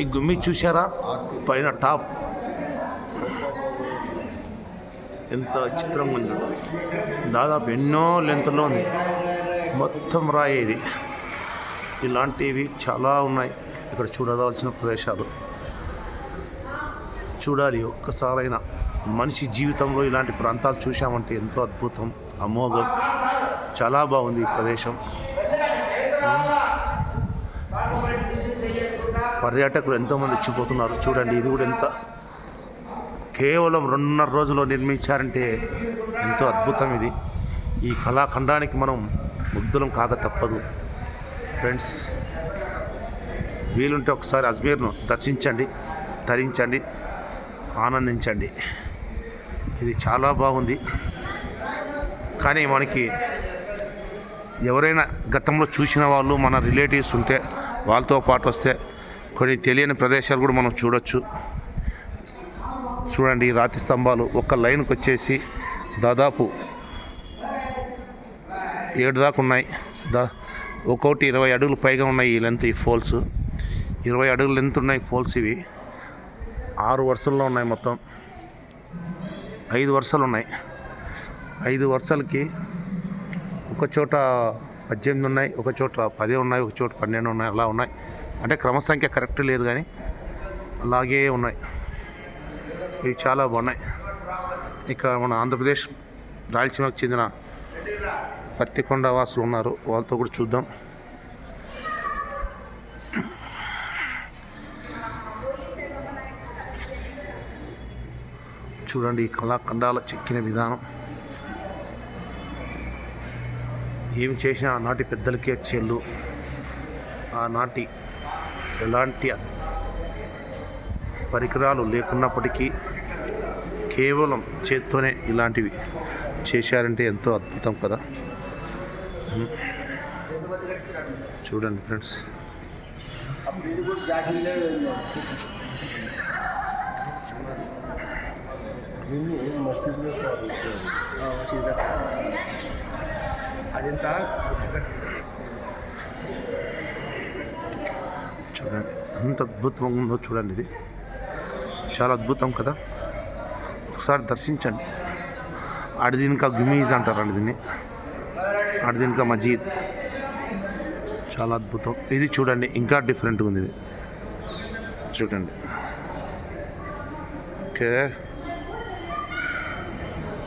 ఈ గుమ్మి చూసారా, పైన టాప్ ఎంత చిత్రంగా ఉంది. దాదాపు ఎన్నో లెంత్లో ఉంది, మొత్తం రాయి ఇది. ఇలాంటివి చాలా ఉన్నాయి ఇక్కడ చూడవలసిన ప్రదేశాలు. చూడాలి ఒక్కసారైనా. మనిషి జీవితంలో ఇలాంటి ప్రాంతాలు చూసామంటే ఎంతో అద్భుతం, అమోఘం. చాలా బాగుంది ఈ ప్రదేశం. పర్యాటకులు ఎంతోమంది వచ్చిపోతున్నారు. చూడండి, ఇది కూడా ఎంత కేవలం 2.5 రోజుల్లో నిర్మించారంటే ఎంతో అద్భుతం ఇది. ఈ కళాఖండానికి మనం ముగ్ధులం కాక తప్పదు. ఫ్రెండ్స్, వీలుంటే ఒకసారి అజ్మీర్ను దర్శించండి, తరించండి, ఆనందించండి. ఇది చాలా బాగుంది. కానీ మనకి ఎవరైనా గతంలో చూసిన వాళ్ళు, మన రిలేటివ్స్ ఉంటే వాళ్ళతో పాటు వస్తే కొన్ని తెలియని ప్రదేశాలు కూడా మనం చూడొచ్చు. చూడండి, రాతి స్తంభాలు ఒక లైన్కి వచ్చేసి దాదాపు 7 దాకా ఉన్నాయి. ఒక్కొక్కటి 20 అడుగులు పైగా ఉన్నాయి ఈ లెంత్. ఈ ఫోల్స్ 20 అడుగుల లెంత్ ఉన్నాయి ఫోల్స్. ఇవి 6 వరుసల్లో ఉన్నాయి. మొత్తం 5 వరుసలు ఉన్నాయి. 5 వరుసలకి ఒక చోట 18 ఉన్నాయి, ఒక చోట 10 ఉన్నాయి, ఒక చోట 12 ఉన్నాయి. అలా ఉన్నాయి. అంటే క్రమసంఖ్య కరెక్ట్ లేదు కానీ అలాగే ఉన్నాయి. ఇవి చాలా బాగున్నాయి. ఇక్కడ మన ఆంధ్రప్రదేశ్ రాయలసీమకు చెందిన పత్తికొండ వాసులు ఉన్నారు, వాళ్ళతో కూడా చూద్దాం. చూడండి ఈ కళాఖండాల చెక్కిన విధానం. ఏమి చేసినా ఆనాటి పెద్దలకే చెల్లు. ఆనాటి ఎలాంటి పరికరాలు లేకున్నప్పటికీ కేవలం చేత్తోనే ఇలాంటివి చేశారంటే ఎంతో అద్భుతం కదా. చూడండి ఫ్రెండ్స్, చూడండి ఎంత అద్భుతంగా ఉందో. చూడండి, ఇది చాలా అద్భుతం కదా. ఒకసారి దర్శించండి. అడిదిన్కా గుమీజ్ అంటారండి దీన్ని, అడిదిన్కా మజీద్. చాలా అద్భుతం. ఇది చూడండి, ఇంకా డిఫరెంట్గా ఉంది ఇది. చూడండి. ఓకే.